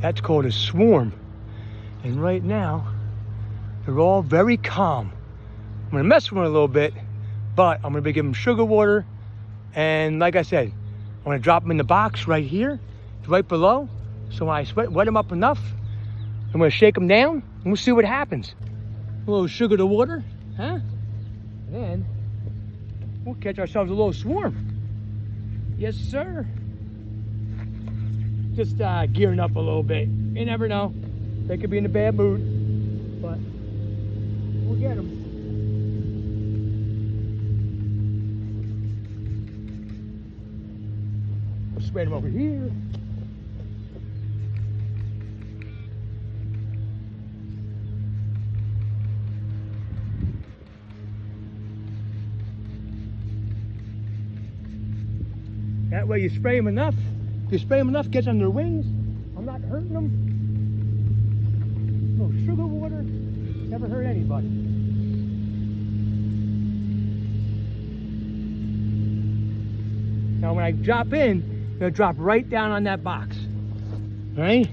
That's called a swarm. And right now, they're all very calm. I'm gonna mess with them a little bit, but I'm gonna be giving them sugar water. And like I said, I'm gonna drop them in the box right here, right below. So when I wet them up enough, I'm gonna shake them down and we'll see what happens. A little sugar to water, huh? And then we'll catch ourselves a little swarm. Yes, sir. Just gearing up a little bit. You never know. They could be in a bad mood, but we'll get them. We'll spread them over here. That way you spray them enough. If you spray them enough, gets on their wings. I'm not hurting them. No sugar water. Never hurt anybody. Now when I drop in, they'll drop right down on that box. All right?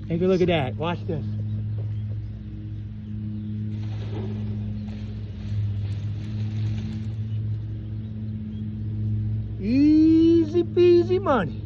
Take a look at that. Watch this. Easy peasy money.